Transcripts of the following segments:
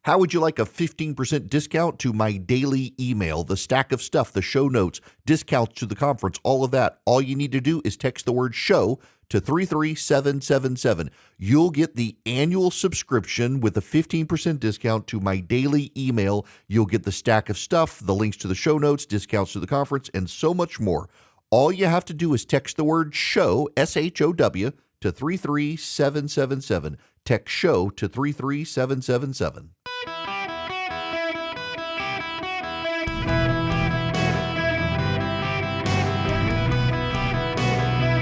How would you like a 15% discount to my daily email, the stack of stuff, the show notes, discounts to the conference, all of that? All you need to do is text the word show to 33777. You'll get the annual subscription with a 15% discount to my daily email. You'll get the stack of stuff, the links to the show notes, discounts to the conference, and so much more. All you have to do is text the word show, SHOW, to 33777. Text show to 33777.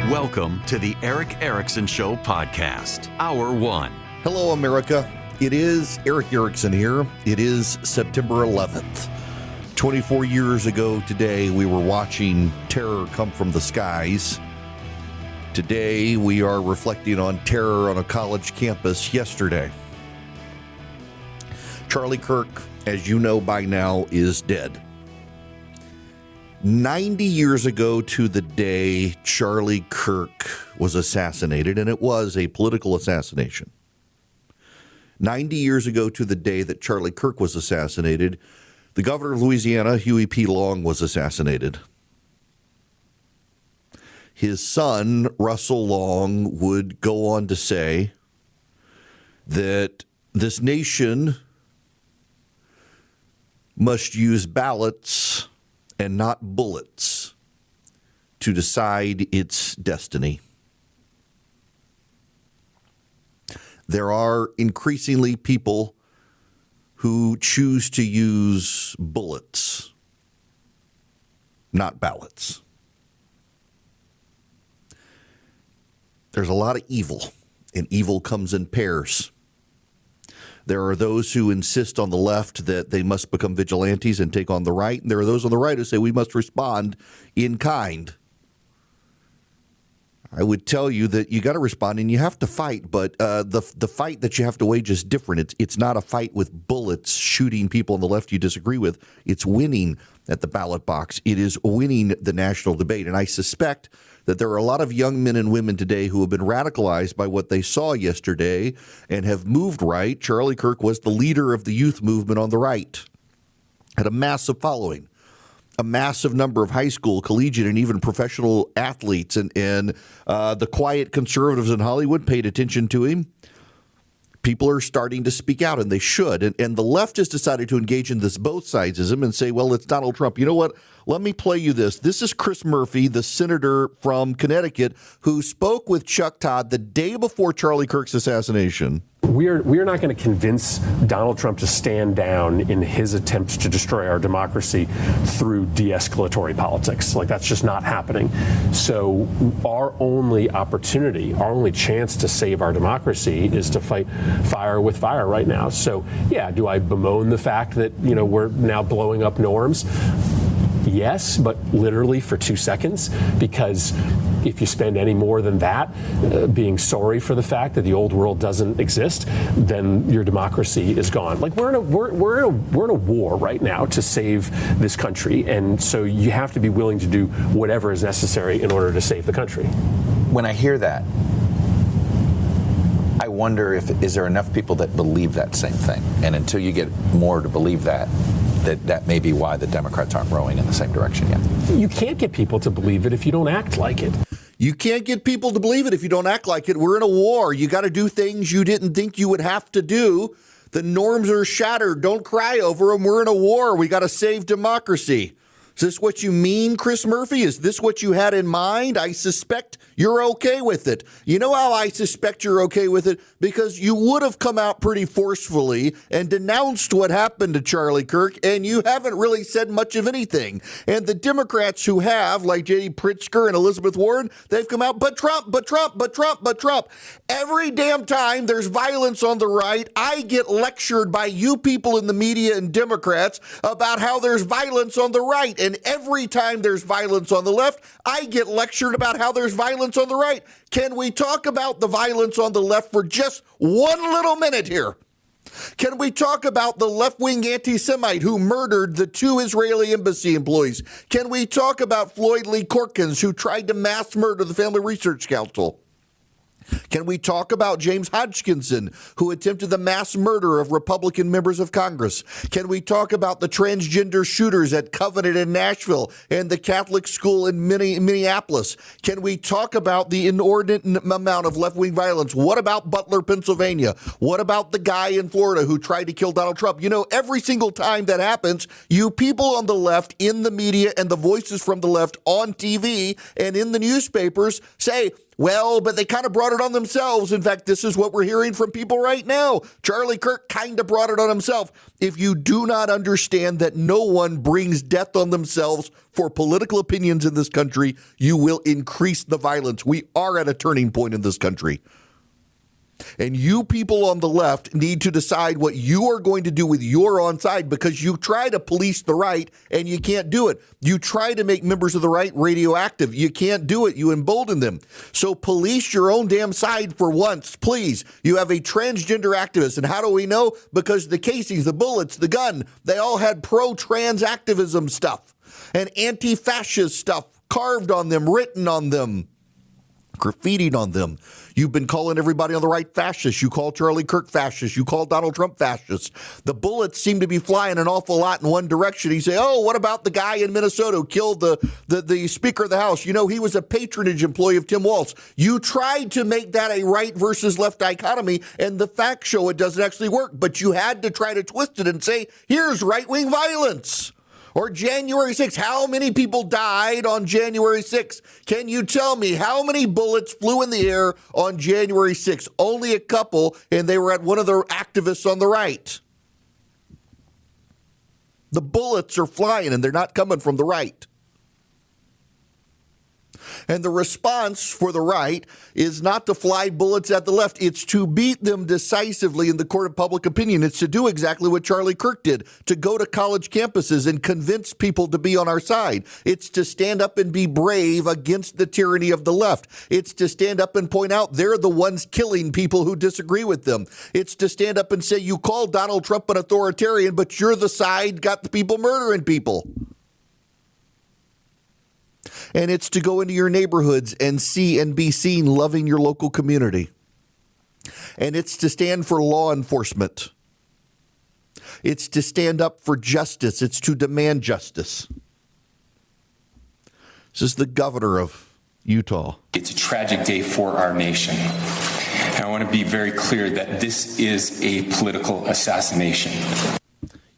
Welcome to the Eric Erickson Show podcast, Hour 1. Hello, America. It is Eric Erickson here. It is September 11th. 24 years ago today, we were watching terror come from the skies. Today, we are reflecting on terror on a college campus yesterday. Charlie Kirk, as you know by now, is dead. 90 years ago to the day Charlie Kirk was assassinated, and it was a political assassination. 90 years ago to the day that Charlie Kirk was assassinated, the governor of Louisiana, Huey P. Long, was assassinated. His son, Russell Long, would go on to say that this nation must use ballots and not bullets to decide its destiny. There are increasingly people who choose to use bullets, not ballots. There's a lot of evil, and evil comes in pairs. There are those who insist on the left that they must become vigilantes and take on the right, and there are those on the right who say we must respond in kind. I would tell you that you got to respond and you have to fight, but the fight that you have to wage is different. It's not a fight with bullets shooting people on the left you disagree with. It's winning at the ballot box. It is winning the national debate, and I suspect that there are a lot of young men and women today who have been radicalized by what they saw yesterday and have moved right. Charlie Kirk was the leader of the youth movement on the right, had a massive following, a massive number of high school, collegiate, and even professional athletes. And the quiet conservatives in Hollywood paid attention to him. People are starting to speak out, and they should. And the left has decided to engage in this both sidesism and say, well, it's Donald Trump. You know what? Let me play you this. This is Chris Murphy, the senator from Connecticut, who spoke with Chuck Todd the day before Charlie Kirk's assassination. We are not going to convince Donald Trump to stand down in his attempts to destroy our democracy through de-escalatory politics. Like, that's just not happening. So our only opportunity, our only chance to save our democracy is to fight fire with fire right now. So, yeah, do I bemoan the fact that, we're now blowing up norms? Yes, but literally for 2 seconds, because if you spend any more than that being sorry for the fact that the old world doesn't exist, then your democracy is gone. Like, we're in a war right now to save this country, and so you have to be willing to do whatever is necessary in order to save the country. When I hear that, I wonder is there enough people that believe that same thing, and until you get more to believe that may be why the Democrats aren't rowing in the same direction yet. You can't get people to believe it if you don't act like it. You can't get people to believe it if you don't act like it. We're in a war. You got to do things you didn't think you would have to do. The norms are shattered. Don't cry over them. We're in a war. We got to save democracy. Is this what you mean, Chris Murphy? Is this what you had in mind? I suspect you're okay with it. You know how I suspect you're okay with it? Because you would have come out pretty forcefully and denounced what happened to Charlie Kirk, and you haven't really said much of anything. And the Democrats who have, like J.D. Pritzker and Elizabeth Warren, they've come out, but Trump, but Trump, but Trump, but Trump. Every damn time there's violence on the right, I get lectured by you people in the media and Democrats about how there's violence on the right. And every time there's violence on the left, I get lectured about how there's violence on the right. Can we talk about the violence on the left for just one little minute here? Can we talk about the left-wing anti-Semite who murdered the 2 Israeli embassy employees? Can we talk about Floyd Lee Corkins, who tried to mass murder the Family Research Council? Can we talk about James Hodgkinson, who attempted the mass murder of Republican members of Congress? Can we talk about the transgender shooters at Covenant in Nashville and the Catholic school in Minneapolis? Can we talk about the inordinate amount of left-wing violence? What about Butler, Pennsylvania? What about the guy in Florida who tried to kill Donald Trump? You know, every single time that happens, you people on the left in the media and the voices from the left on TV and in the newspapers say, well, but they kind of brought it on themselves. In fact, this is what we're hearing from people right now. Charlie Kirk kind of brought it on himself. If you do not understand that no one brings death on themselves for political opinions in this country, you will increase the violence. We are at a turning point in this country. And you people on the left need to decide what you are going to do with your own side, because you try to police the right and you can't do it. You try to make members of the right radioactive. You can't do it. You embolden them. So police your own damn side for once, please. You have a transgender activist. And how do we know? Because the casings, the bullets, the gun, they all had pro-trans activism stuff and anti-fascist stuff carved on them, written on them, graffitied on them. You've been calling everybody on the right fascist. You call Charlie Kirk fascist. You call Donald Trump fascist. The bullets seem to be flying an awful lot in one direction. You say, oh, what about the guy in Minnesota who killed the Speaker of the House? You know, he was a patronage employee of Tim Walz. You tried to make that a right versus left dichotomy, and the facts show it doesn't actually work. But you had to try to twist it and say, here's right-wing violence. Or January 6th, how many people died on January 6th? Can you tell me how many bullets flew in the air on January 6th? Only a couple, and they were at one of the activists on the right. The bullets are flying, and they're not coming from the right. And the response for the right is not to fly bullets at the left. It's to beat them decisively in the court of public opinion. It's to do exactly what Charlie Kirk did, to go to college campuses and convince people to be on our side. It's to stand up and be brave against the tyranny of the left. It's to stand up and point out they're the ones killing people who disagree with them. It's to stand up and say, you call Donald Trump an authoritarian, but you're the side got the people murdering people. And it's to go into your neighborhoods and see and be seen loving your local community. And it's to stand for law enforcement. It's to stand up for justice. It's to demand justice. This is the governor of Utah. It's a tragic day for our nation. And I want to be very clear that this is a political assassination.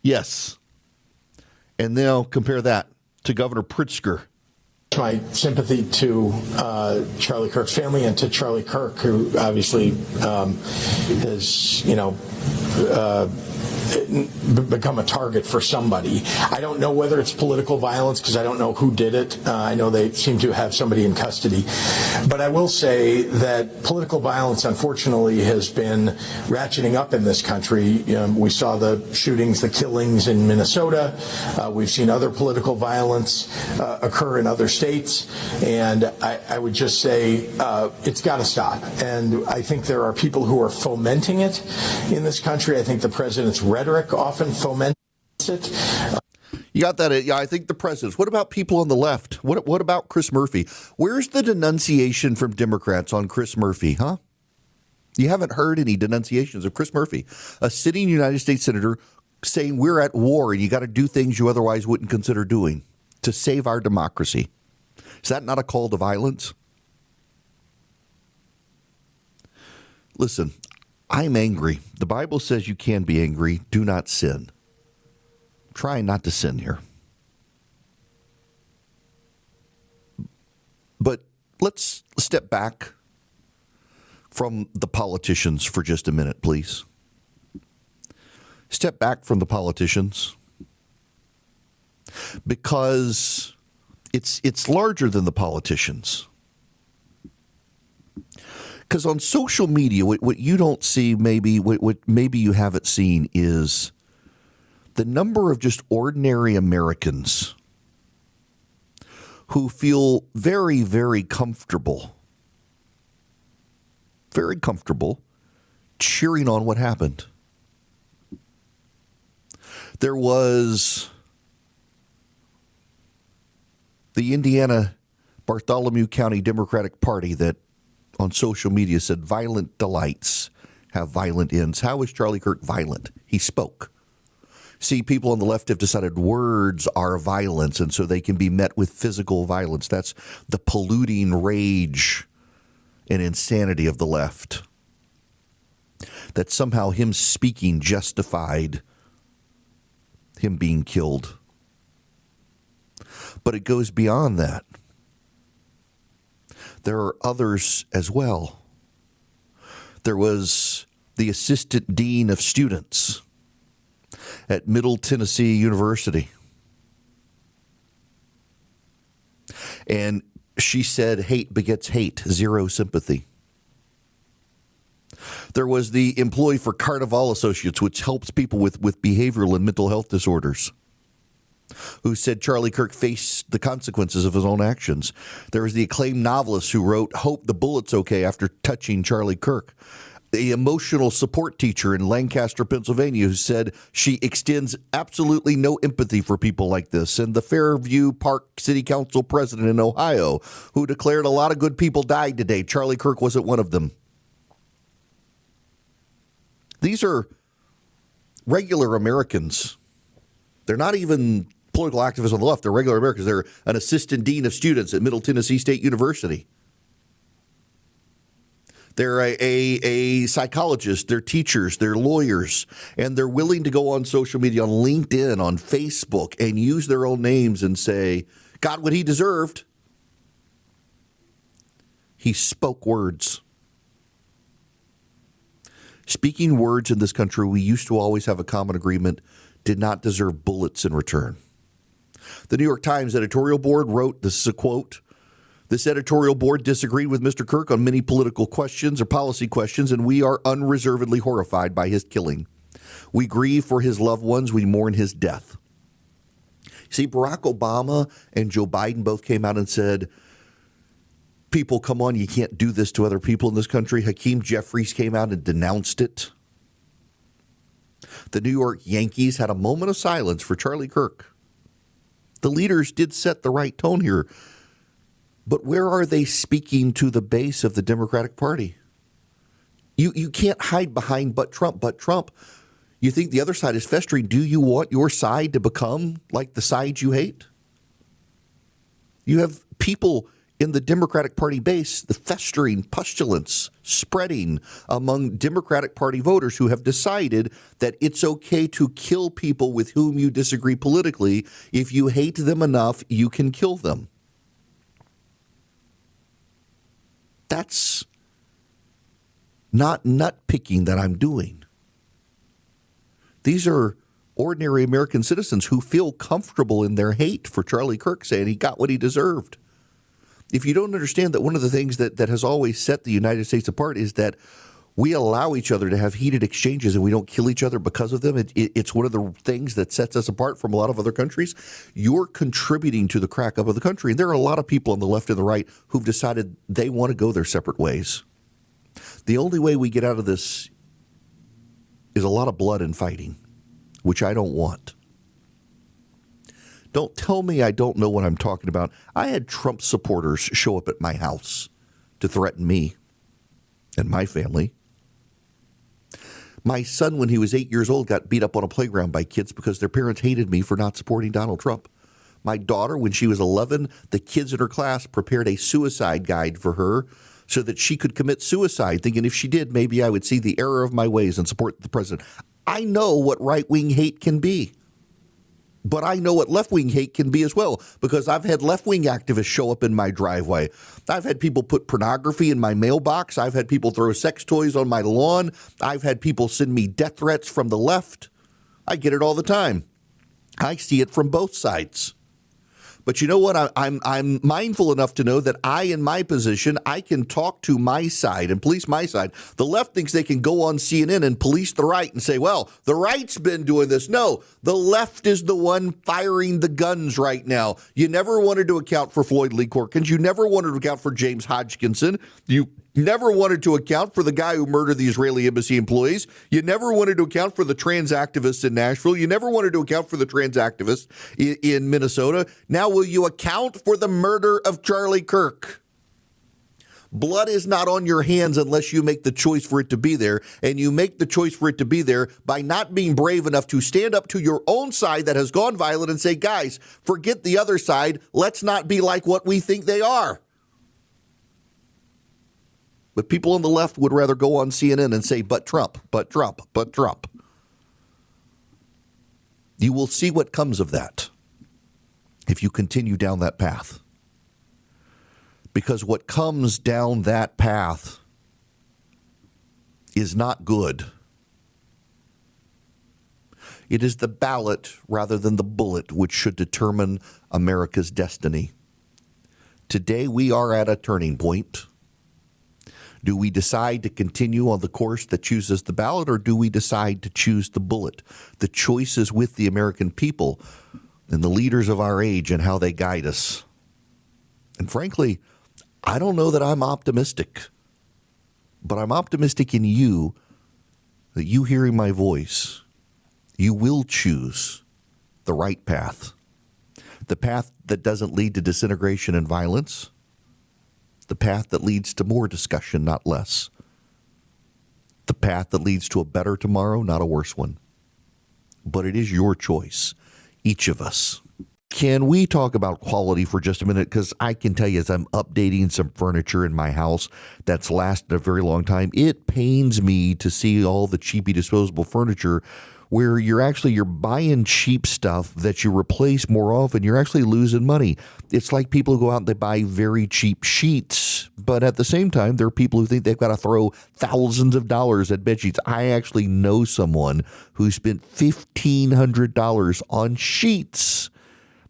Yes. And now compare that to Governor Pritzker. My sympathy to Charlie Kirk's family and to Charlie Kirk, who obviously has, become a target for somebody. I don't know whether it's political violence because I don't know who did it. I know they seem to have somebody in custody. But I will say that political violence, unfortunately, has been ratcheting up in this country. We saw the shootings, the killings in Minnesota. We've seen other political violence occur in other states. And I would just say it's got to stop. And I think there are people who are fomenting it in this country. I think the president's rhetoric often foments it. You got that? Yeah, I think the presidents. What about people on the left? What about Chris Murphy? Where's the denunciation from Democrats on Chris Murphy, huh? You haven't heard any denunciations of Chris Murphy, a sitting United States senator saying we're at war and you got to do things you otherwise wouldn't consider doing to save our democracy. Is that not a call to violence? Listen, I'm angry. The Bible says you can be angry. Do not sin. Try not to sin here. But let's step back from the politicians for just a minute, please. Step back from the politicians because it's larger than the politicians. Because on social media, what you don't see, what maybe you haven't seen, is the number of just ordinary Americans who feel very, very comfortable cheering on what happened. There was the Indiana Bartholomew County Democratic Party that on social media said, "Violent delights have violent ends." How is Charlie Kirk violent? He spoke. See, people on the left have decided words are violence, and so they can be met with physical violence. That's the polluting rage and insanity of the left. That somehow him speaking justified him being killed. But it goes beyond that. There are others as well. There was the assistant dean of students at Middle Tennessee University. And she said, "Hate begets hate, zero sympathy." There was the employee for Carnival Associates, which helps people with behavioral and mental health disorders, who said Charlie Kirk faced the consequences of his own actions. There was the acclaimed novelist who wrote, "Hope the bullet's okay," after touching Charlie Kirk. The emotional support teacher in Lancaster, Pennsylvania, who said she extends absolutely no empathy for people like this. And the Fairview Park City Council president in Ohio, who declared a lot of good people died today. Charlie Kirk wasn't one of them. These are regular Americans. They're not even political activists on the left. They're regular Americans. They're an assistant dean of students at Middle Tennessee State University. They're a psychologist, they're teachers, they're lawyers, and they're willing to go on social media, on LinkedIn, on Facebook, and use their own names and say, "Got what he deserved." He spoke words. Speaking words in this country, we used to always have a common agreement, did not deserve bullets in return. The New York Times editorial board wrote, this is a quote, "This editorial board disagreed with Mr. Kirk on many political questions or policy questions, and we are unreservedly horrified by his killing. We grieve for his loved ones. We mourn his death." See, Barack Obama and Joe Biden both came out and said, "People, come on, you can't do this to other people in this country." Hakeem Jeffries came out and denounced it. The New York Yankees had a moment of silence for Charlie Kirk. The leaders did set the right tone here. But where are they speaking to the base of the Democratic Party? You can't hide behind but Trump, but Trump. You think the other side is festering. Do you want your side to become like the side you hate? You have people in the Democratic Party base, the festering pustulence spreading among Democratic Party voters who have decided that it's okay to kill people with whom you disagree politically. If you hate them enough, you can kill them. That's not nitpicking that I'm doing. These are ordinary American citizens who feel comfortable in their hate for Charlie Kirk, saying he got what he deserved. If you don't understand that one of the things that has always set the United States apart is that we allow each other to have heated exchanges and we don't kill each other because of them. It's one of the things that sets us apart from a lot of other countries. You're contributing to the crack up of the country. And there are a lot of people on the left and the right who've decided they want to go their separate ways. The only way we get out of this is a lot of blood and fighting, which I don't want. Don't tell me I don't know what I'm talking about. I had Trump supporters show up at my house to threaten me and my family. My son, when he was 8 years old, got beat up on a playground by kids because their parents hated me for not supporting Donald Trump. My daughter, when she was 11, the kids in her class prepared a suicide guide for her so that she could commit suicide, thinking if she did, maybe I would see the error of my ways and support the president. I know what right-wing hate can be. But I know what left-wing hate can be as well, because I've had left-wing activists show up in my driveway. I've had people put pornography in my mailbox. I've had people throw sex toys on my lawn. I've had people send me death threats from the left. I get it all the time. I see it from both sides. But you know what? I'm mindful enough to know that in my position, I can talk to my side and police my side. The left thinks they can go on CNN and police the right and say, well, the right's been doing this. No, the left is the one firing the guns right now. You never wanted to account for Floyd Lee Corkins. You never wanted to account for James Hodgkinson. You never wanted to account for the guy who murdered the Israeli embassy employees. You never wanted to account for the trans activists in Nashville. You never wanted to account for the trans activists in Minnesota. Now will you account for the murder of Charlie Kirk? Blood is not on your hands unless you make the choice for it to be there. And you make the choice for it to be there by not being brave enough to stand up to your own side that has gone violent and say, guys, forget the other side. Let's not be like what we think they are. But people on the left would rather go on CNN and say, but Trump, but Trump, but Trump. You will see what comes of that if you continue down that path. Because what comes down that path is not good. It is the ballot rather than the bullet which should determine America's destiny. Today we are at a turning point. Do we decide to continue on the course that chooses the ballot, or do we decide to choose the bullet? The choice is with the American people and the leaders of our age and how they guide us. And frankly, I don't know that I'm optimistic, but I'm optimistic in you that you hearing my voice, you will choose the right path, the path that doesn't lead to disintegration and violence, the path that leads to more discussion, not less, the path that leads to a better tomorrow, not a worse one. But it is your choice, each of us. Can we talk about quality for just a minute? Because I can tell you, as I'm updating some furniture in my house that's lasted a very long time, it pains me to see all the cheapy disposable furniture where you're buying cheap stuff that you replace more often. You're actually losing money. It's like people who go out and they buy very cheap sheets, but at the same time, there are people who think they've got to throw thousands of dollars at bed sheets. I actually know someone who spent $1,500 on sheets.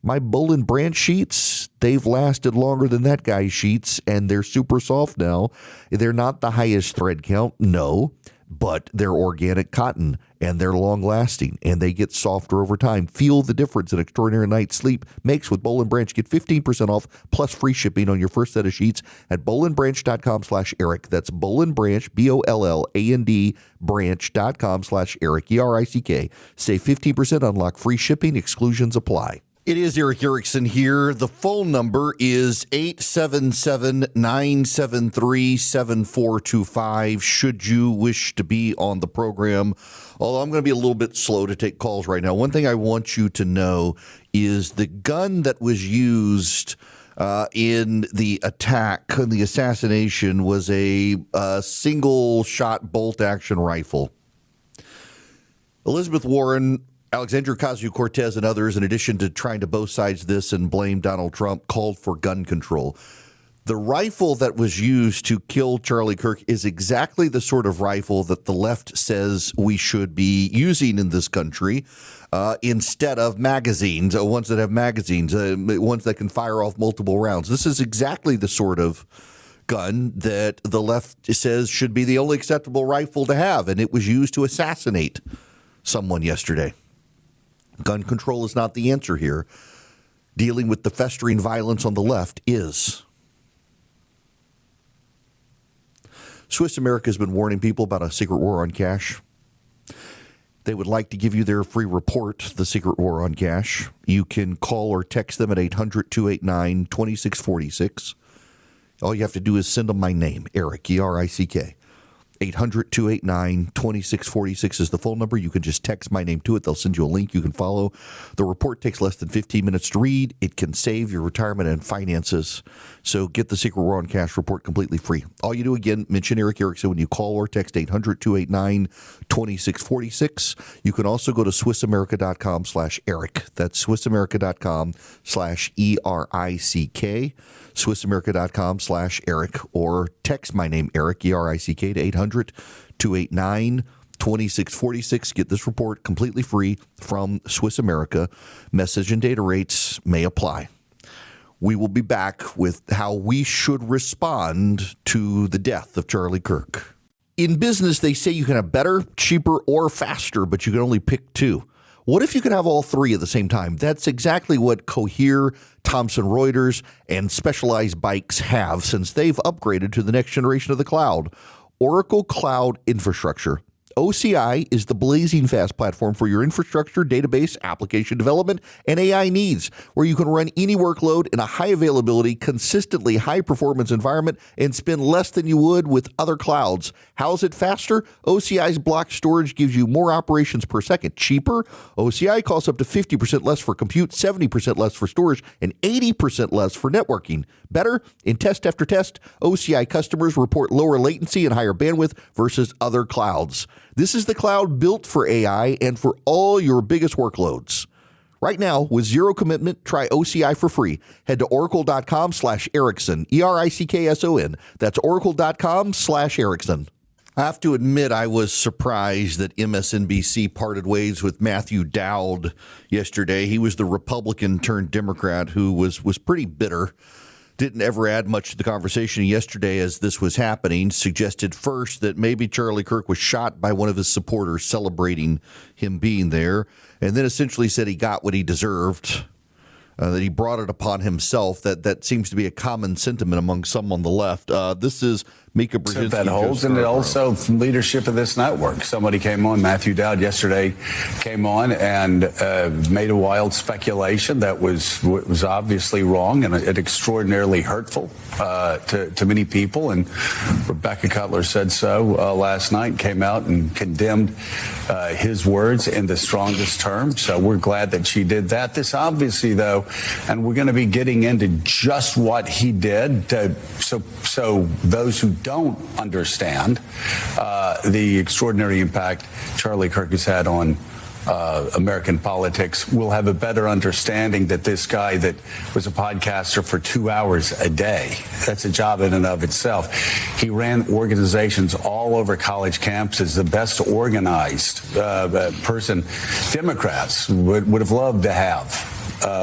My Bull and Branch sheets, they've lasted longer than that guy's sheets, and they're super soft now. They're not the highest thread count, no, but they're organic cotton, and they're long-lasting, and they get softer over time. Feel the difference an extraordinary night's sleep makes with Bull and Branch. Get 15% off plus free shipping on your first set of sheets at bullandbranch.com/Eric. That's Bull and Branch, BOLLAND, branch.com/Eric, ERICK. Save 15%, unlock free shipping, exclusions apply. It is Eric Erickson here. The phone number is 877-973-7425 should you wish to be on the program. Although I'm going to be a little bit slow to take calls right now. One thing I want you to know is the gun that was used in the attack, in the assassination, was a single-shot bolt-action rifle. Elizabeth Warren, Alexandria Ocasio-Cortez, and others, in addition to trying to both sides this and blame Donald Trump, called for gun control. The rifle that was used to kill Charlie Kirk is exactly the sort of rifle that the left says we should be using in this country instead of magazines, ones that have magazines, ones that can fire off multiple rounds. This is exactly the sort of gun that the left says should be the only acceptable rifle to have, and it was used to assassinate someone yesterday. Gun control is not the answer here. Dealing with the festering violence on the left is. Swiss America has been warning people about a secret war on cash. They would like to give you their free report, The Secret War on Cash. You can call or text them at 800-289-2646. All you have to do is send them my name, Eric, ERICK. 800-289-2646 is the phone number. You can just text my name to it. They'll send you a link you can follow. The report takes less than 15 minutes to read. It can save your retirement and finances. So get the Secret War on Cash report completely free. All you do, again, mention Eric Erickson when you call or text 800-289-2646. You can also go to SwissAmerica.com/Eric. That's SwissAmerica.com/ERICK. SwissAmerica.com/Eric, or text my name, Eric, ERICK, to 800-289-2646. Get this report completely free from Swiss America. Message and data rates may apply. We will be back with how we should respond to the death of Charlie Kirk. In business, they say you can have better, cheaper, or faster, but you can only pick two. What if you could have all three at the same time? That's exactly what Cohere, Thomson Reuters, and Specialized Bikes have since they've upgraded to the next generation of the cloud, Oracle Cloud Infrastructure. OCI is the blazing fast platform for your infrastructure, database, application development, and AI needs, where you can run any workload in a high availability, consistently high performance environment and spend less than you would with other clouds. How's it faster? OCI's block storage gives you more operations per second. Cheaper? OCI costs up to 50% less for compute, 70% less for storage, and 80% less for networking. Better? In test after test, OCI customers report lower latency and higher bandwidth versus other clouds. This is the cloud built for AI and for all your biggest workloads. Right now, with zero commitment, try OCI for free. Head to oracle.com/Erickson, ERICKSON. That's oracle.com/Erickson. I have to admit, I was surprised that MSNBC parted ways with Matthew Dowd yesterday. He was the Republican turned Democrat who was pretty bitter. Didn't ever add much to the conversation yesterday as this was happening. Suggested first that maybe Charlie Kirk was shot by one of his supporters celebrating him being there, and then essentially said he got what he deserved, that he brought it upon himself. That seems to be a common sentiment among some on the left. This is Mika Brzezinski. That holds, and also from leadership of this network. Somebody came on, Matthew Dowd yesterday came on and made a wild speculation that was obviously wrong and extraordinarily hurtful to many people. And Rebecca Cutler said so last night, came out and condemned his words in the strongest terms. So we're glad that she did that. This obviously, though, and we're going to be getting into just what he did, so those who don't understand the extraordinary impact Charlie Kirk has had on American politics will have a better understanding that this guy that was a podcaster for 2 hours a day, that's a job in and of itself. He ran organizations all over college campuses, the best organized person Democrats would have loved to have.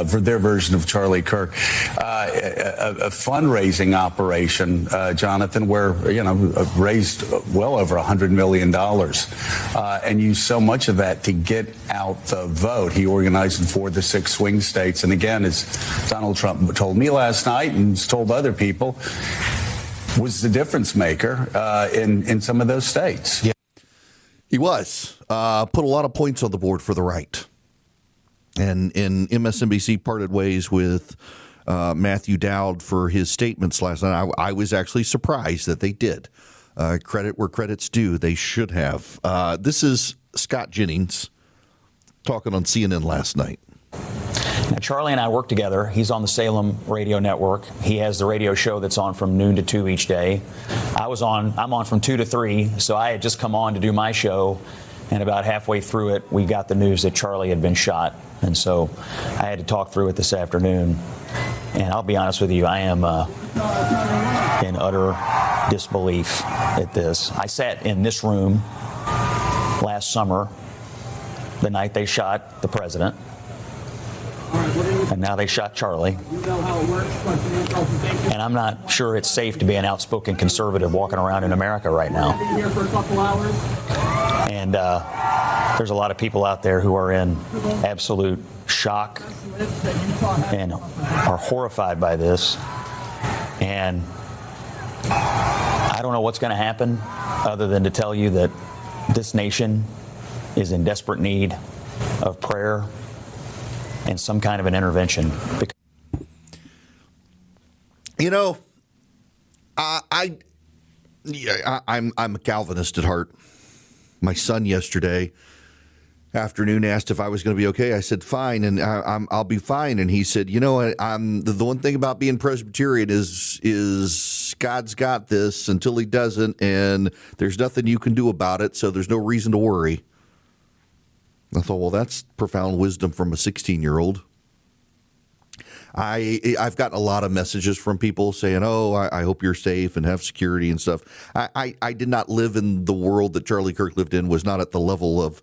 For their version of Charlie Kirk, a fundraising operation, Jonathan, where raised well over $100 million, and used so much of that to get out the vote. He organized in 4 of the 6 swing states, and again, as Donald Trump told me last night and told other people, was the difference maker in some of those states. Yeah. He was put a lot of points on the board for the right. And MSNBC parted ways with Matthew Dowd for his statements last night. I was actually surprised that they did. Credit where credit's due. They should have. This is Scott Jennings talking on CNN last night. Now, Charlie and I work together. He's on the Salem radio network. He has the radio show that's on from noon to 2 each day. I'm on from 2 to 3, so I had just come on to do my show. And about halfway through it, we got the news that Charlie had been shot. And so I had to talk through it this afternoon. And I'll be honest with you, I am in utter disbelief at this. I sat in this room last summer, the night they shot the president. And now they shot Charlie. And I'm not sure it's safe to be an outspoken conservative walking around in America right now. And there's a lot of people out there who are in absolute shock and are horrified by this. And I don't know what's going to happen other than to tell you that this nation is in desperate need of prayer and some kind of an intervention. I'm a Calvinist at heart. My son yesterday afternoon asked if I was going to be okay. I said fine, and I'll be fine. And he said, I'm the one thing about being Presbyterian is God's got this until He doesn't, and there's nothing you can do about it. So there's no reason to worry. I thought, well, that's profound wisdom from a 16-year-old. I've gotten a lot of messages from people saying, I hope you're safe and have security and stuff. I did not live in the world that Charlie Kirk lived in, was not at the level of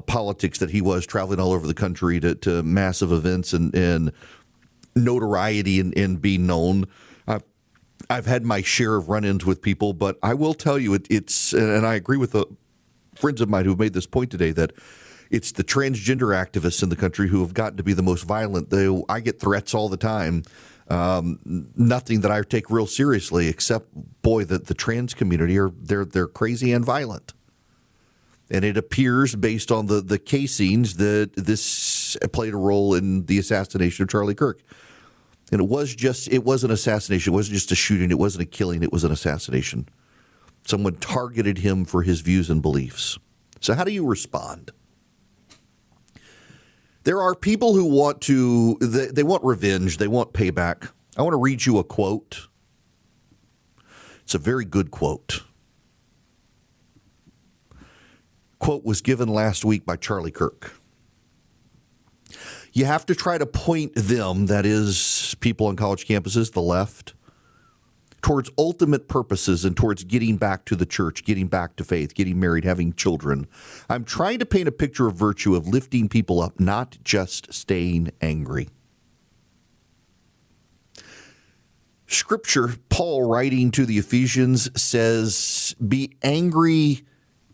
politics that he was, traveling all over the country to massive events and notoriety and being known. I've had my share of run-ins with people, but I will tell you, it's, and I agree with the friends of mine who have made this point today, that it's the transgender activists in the country who have gotten to be the most violent. I get threats all the time. Nothing that I take real seriously, except, boy, the trans community they're crazy and violent. And it appears, based on the casings, that this played a role in the assassination of Charlie Kirk. And it was an assassination. It wasn't just a shooting. It wasn't a killing. It was an assassination. Someone targeted him for his views and beliefs. So how do you respond? There are people who want they want revenge. They want payback. I want to read you a quote. It's a very good quote. Quote was given last week by Charlie Kirk. You have to try to point them, that is, people on college campuses, the left, towards ultimate purposes and towards getting back to the church, getting back to faith, getting married, having children. I'm trying to paint a picture of virtue, of lifting people up, not just staying angry. Scripture, Paul writing to the Ephesians, says, be angry,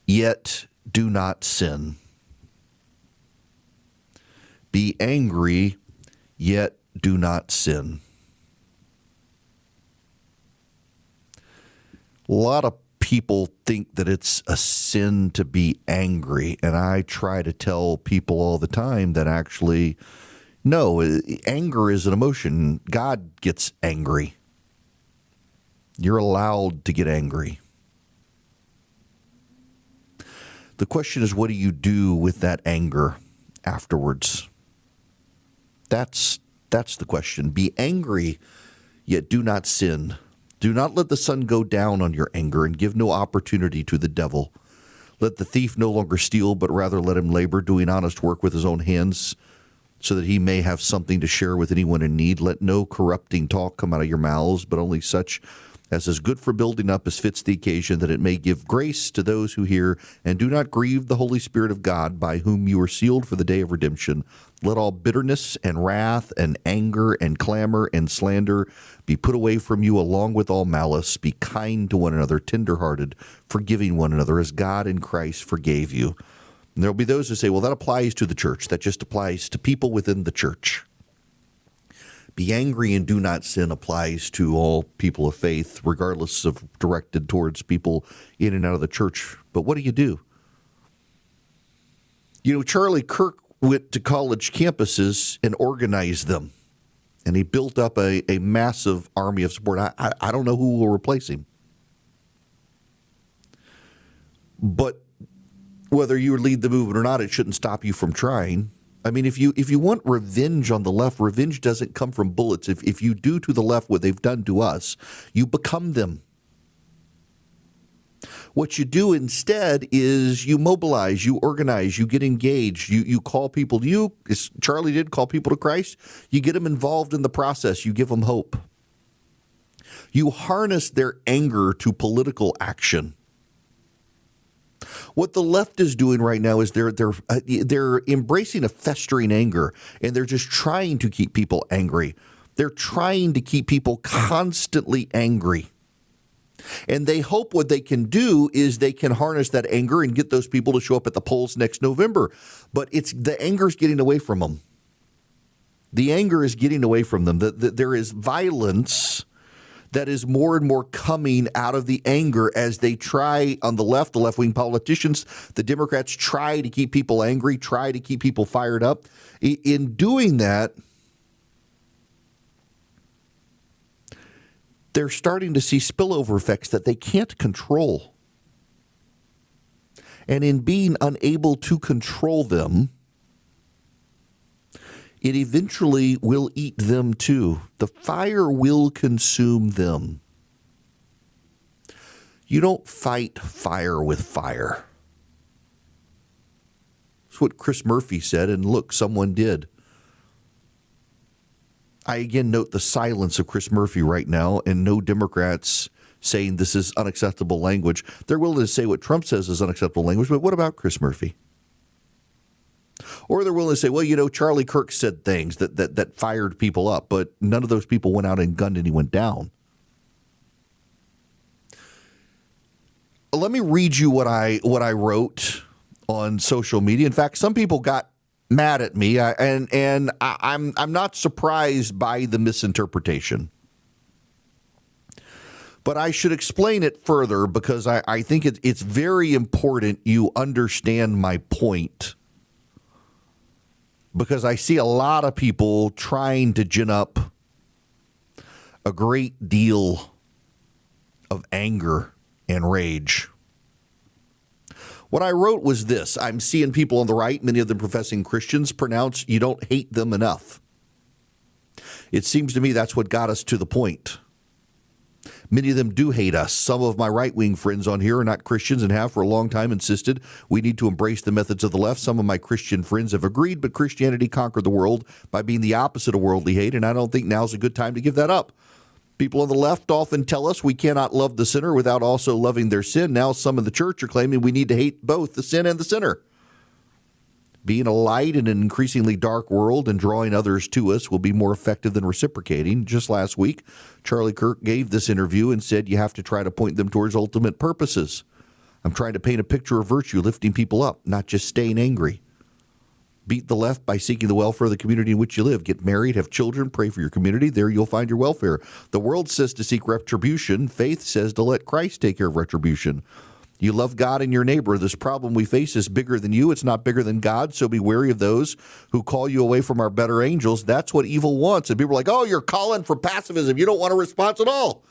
yet do not sin. Be angry, yet do not sin. A lot of people think that it's a sin to be angry, and I try to tell people all the time that actually, no, anger is an emotion. God gets angry. You're allowed to get angry. The question is, what do you do with that anger afterwards? That's the question. Be angry, yet do not sin. Do not let the sun go down on your anger, and give no opportunity to the devil. Let the thief no longer steal, but rather let him labor, doing honest work with his own hands, so that he may have something to share with anyone in need. Let no corrupting talk come out of your mouths, but only such as is good for building up as fits the occasion, that it may give grace to those who hear. And do not grieve the Holy Spirit of God, by whom you are sealed for the day of redemption. Let all bitterness and wrath and anger and clamor and slander be put away from you, along with all malice. Be kind to one another, tenderhearted, forgiving one another, as God in Christ forgave you. And there will be those who say, well, that applies to the church. That just applies to people within the church. Be angry and do not sin applies to all people of faith, regardless of directed towards people in and out of the church. But what do? You know, Charlie Kirk went to college campuses and organized them. And he built up a massive army of support. I don't know who will replace him. But whether you lead the movement or not, it shouldn't stop you from trying. I mean, if you want revenge on the left, revenge doesn't come from bullets. If you do to the left what they've done to us, you become them. What you do instead is you mobilize, you organize, you get engaged, you call people to you, as Charlie did, call people to Christ. You get them involved in the process. You give them hope. You harness their anger to political action. What the left is doing right now is they're embracing a festering anger, and they're just trying to keep people angry. They're trying to keep people constantly angry. And they hope what they can do is they can harness that anger and get those people to show up at the polls next November. But the anger is getting away from them. The anger is getting away from them. There is violence that is more and more coming out of the anger as they try on the left-wing politicians, the Democrats try to keep people angry, try to keep people fired up. In doing that, they're starting to see spillover effects that they can't control. And in being unable to control them, it eventually will eat them too. The fire will consume them. You don't fight fire with fire. That's what Chris Murphy said, and look, someone did. I again note the silence of Chris Murphy right now, and no Democrats saying this is unacceptable language. They're willing to say what Trump says is unacceptable language, but what about Chris Murphy? Or they're willing to say, well, you know, Charlie Kirk said things that fired people up, but none of those people went out and gunned anyone down. Let me read you what I wrote on social media. In fact, some people got mad at me, and I'm not surprised by the misinterpretation. But I should explain it further because I think it's very important you understand my point. Because I see a lot of people trying to gin up a great deal of anger and rage. What I wrote was this. I'm seeing people on the right, many of them professing Christians, pronounce you don't hate them enough. It seems to me that's what got us to the point. Many of them do hate us. Some of my right-wing friends on here are not Christians and have for a long time insisted we need to embrace the methods of the left. Some of my Christian friends have agreed, but Christianity conquered the world by being the opposite of worldly hate, and I don't think now's a good time to give that up. People on the left often tell us we cannot love the sinner without also loving their sin. Now some in the church are claiming we need to hate both the sin and the sinner. Being a light in an increasingly dark world and drawing others to us will be more effective than reciprocating. Just last week, Charlie Kirk gave this interview and said you have to try to point them towards ultimate purposes. I'm trying to paint a picture of virtue, lifting people up, not just staying angry. Beat the left by seeking the welfare of the community in which you live. Get married, have children, pray for your community. There you'll find your welfare. The world says to seek retribution. Faith says to let Christ take care of retribution. You love God and your neighbor. This problem we face is bigger than you. It's not bigger than God, so be wary of those who call you away from our better angels. That's what evil wants. And people are like, oh, you're calling for pacifism. You don't want a response at all.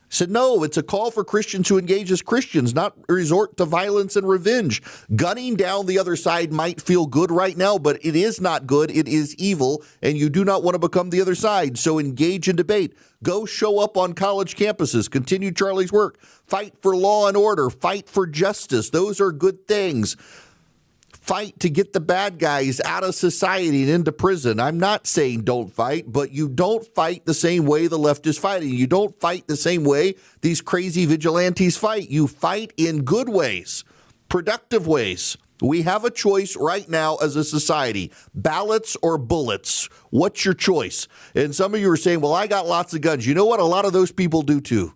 I said, no, it's a call for Christians to engage as Christians, not resort to violence and revenge. Gunning down the other side might feel good right now, but it is not good. It is evil, and you do not want to become the other side. So engage in debate. Go show up on college campuses. Continue Charlie's work. Fight for law and order. Fight for justice. Those are good things. Fight to get the bad guys out of society and into prison. I'm not saying don't fight, but you don't fight the same way the left is fighting. You don't fight the same way these crazy vigilantes fight. You fight in good ways, productive ways. We have a choice right now as a society, ballots or bullets. What's your choice? And some of you are saying, well, I got lots of guns. You know what? A lot of those people do too.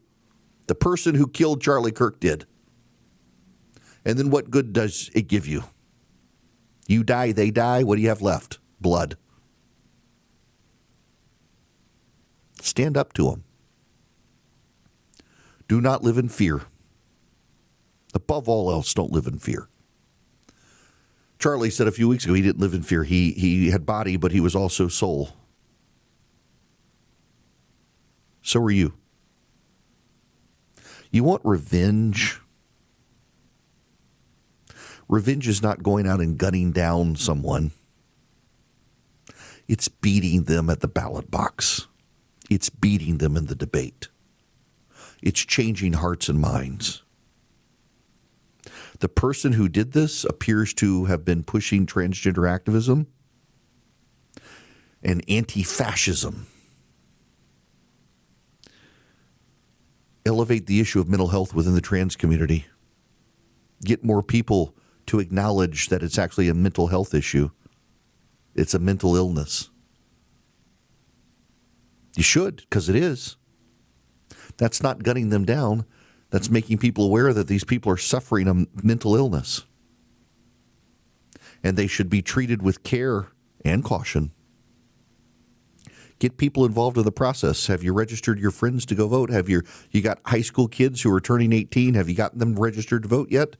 The person who killed Charlie Kirk did. And then what good does it give you? You die, they die. What do you have left? Blood. Stand up to them. Do not live in fear. Above all else, don't live in fear. Charlie said a few weeks ago he didn't live in fear. He had body, but he was also soul. So are you. You want revenge? Revenge is not going out and gunning down someone. It's beating them at the ballot box. It's beating them in the debate. It's changing hearts and minds. The person who did this appears to have been pushing transgender activism and anti-fascism. Elevate the issue of mental health within the trans community. Get more people to acknowledge that it's actually a mental health issue. It's a mental illness. You should, because it is. That's not gunning them down. That's making people aware that these people are suffering a mental illness. And they should be treated with care and caution. Get people involved in the process. Have you registered your friends to go vote? Have you got high school kids who are turning 18? Have you gotten them registered to vote yet?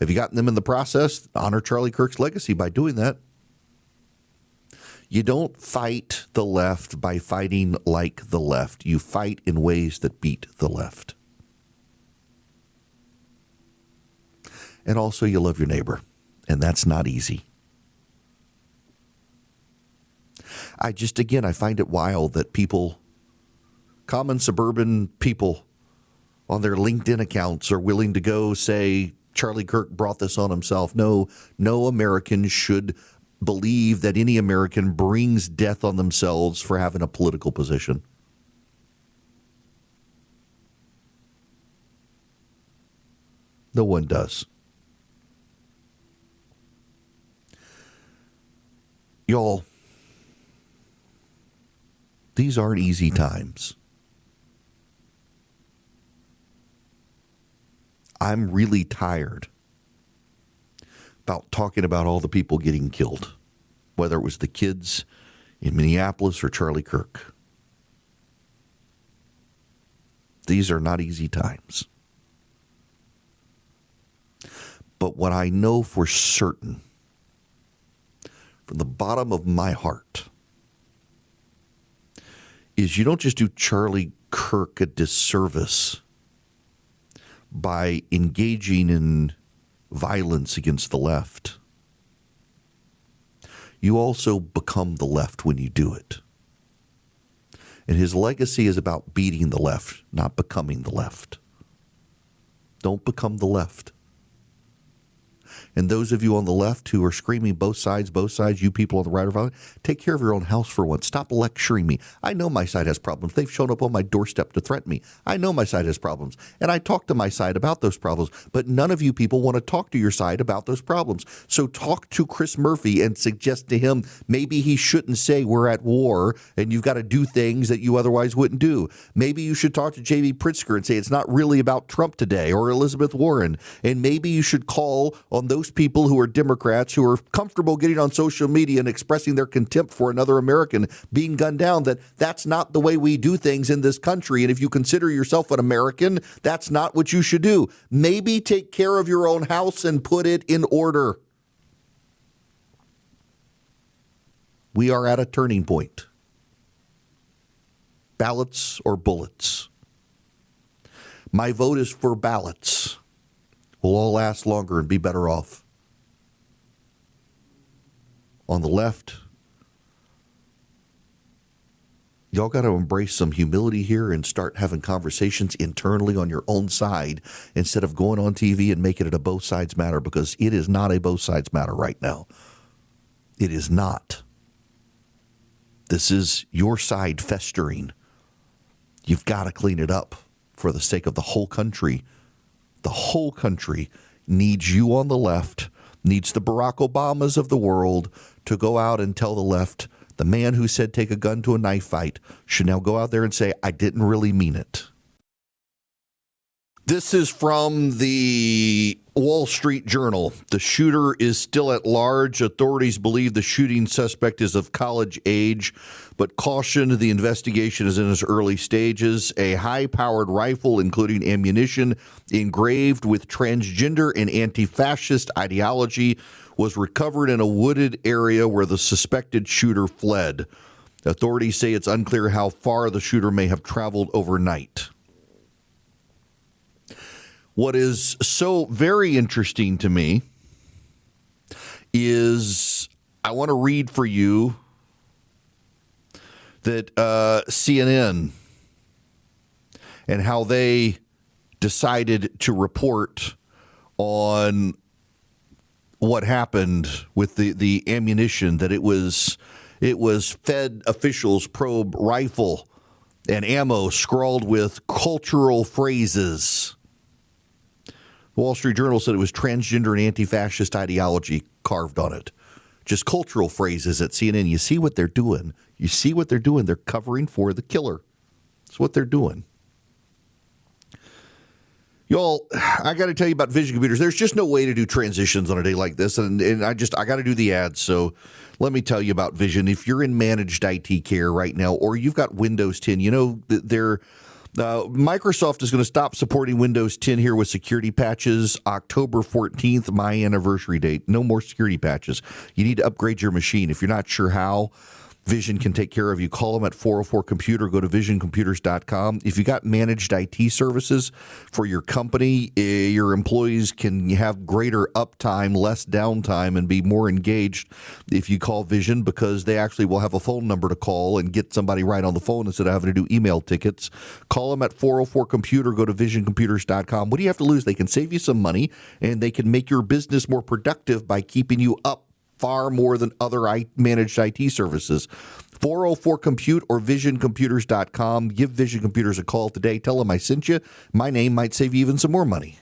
Have you gotten them in the process? Honor Charlie Kirk's legacy by doing that. You don't fight the left by fighting like the left. You fight in ways that beat the left. And also you love your neighbor, and that's not easy. I find it wild that people, common suburban people on their LinkedIn accounts are willing to go say, Charlie Kirk brought this on himself. No American should believe that any American brings death on themselves for having a political position. No one does. Y'all, these aren't easy times. I'm really tired about talking about all the people getting killed, whether it was the kids in Minneapolis or Charlie Kirk. These are not easy times. But what I know for certain, from the bottom of my heart, is you don't just do Charlie Kirk a disservice by engaging in violence against the left. You also become the left when you do it. And his legacy is about beating the left, not becoming the left. Don't become the left. And those of you on the left who are screaming both sides, you people on the right are violent, take care of your own house for once. Stop lecturing me. I know my side has problems. They've shown up on my doorstep to threaten me. I know my side has problems. And I talk to my side about those problems. But none of you people want to talk to your side about those problems. So talk to Chris Murphy and suggest to him maybe he shouldn't say we're at war and you've got to do things that you otherwise wouldn't do. Maybe you should talk to J.B. Pritzker and say it's not really about Trump today, or Elizabeth Warren. And maybe you should call on those people who are Democrats who are comfortable getting on social media and expressing their contempt for another American being gunned down, that's not the way we do things in this country. And if you consider yourself an American, that's not what you should do. Maybe take care of your own house and put it in order. We are at a turning point. Ballots or bullets? My vote is for ballots. We'll all last longer and be better off. On the left, y'all got to embrace some humility here and start having conversations internally on your own side instead of going on TV and making it a both sides matter, because it is not a both sides matter right now. It is not. This is your side festering. You've got to clean it up for the sake of the whole country. The whole country needs you on the left, needs the Barack Obamas of the world to go out and tell the left, the man who said take a gun to a knife fight should now go out there and say, I didn't really mean it. This is from the Wall Street Journal. The shooter is still at large. Authorities believe the shooting suspect is of college age, but caution, the investigation is in its early stages. A high-powered rifle, including ammunition engraved with transgender and anti-fascist ideology, was recovered in a wooded area where the suspected shooter fled. Authorities say it's unclear how far the shooter may have traveled overnight. What is so very interesting to me is I want to read for you that CNN and how they decided to report on what happened with the ammunition, that it was Fed officials' probe rifle and ammo scrawled with cultural phrases. The Wall Street Journal said it was transgender and anti-fascist ideology carved on it. Just cultural phrases at CNN. You see what they're doing. You see what they're doing. They're covering for the killer. That's what they're doing. Y'all, I got to tell you about Vision Computers. There's just no way to do transitions on a day like this, and I got to do the ads. So let me tell you about Vision. If you're in managed IT care right now, or you've got Windows 10, you know Microsoft is going to stop supporting Windows 10 here with security patches October 14th, my anniversary date. No more security patches. You need to upgrade your machine. If you're not sure how, Vision can take care of you. Call them at 404-COMPUTER. Go to visioncomputers.com. If you got managed IT services for your company, your employees can have greater uptime, less downtime, and be more engaged if you call Vision, because they actually will have a phone number to call and get somebody right on the phone instead of having to do email tickets. Call them at 404-COMPUTER. Go to visioncomputers.com. What do you have to lose? They can save you some money, and they can make your business more productive by keeping you up far more than other managed IT services. 404-COMPUTE or visioncomputers.com. Give Vision Computers a call today. Tell them I sent you. My name might save you even some more money.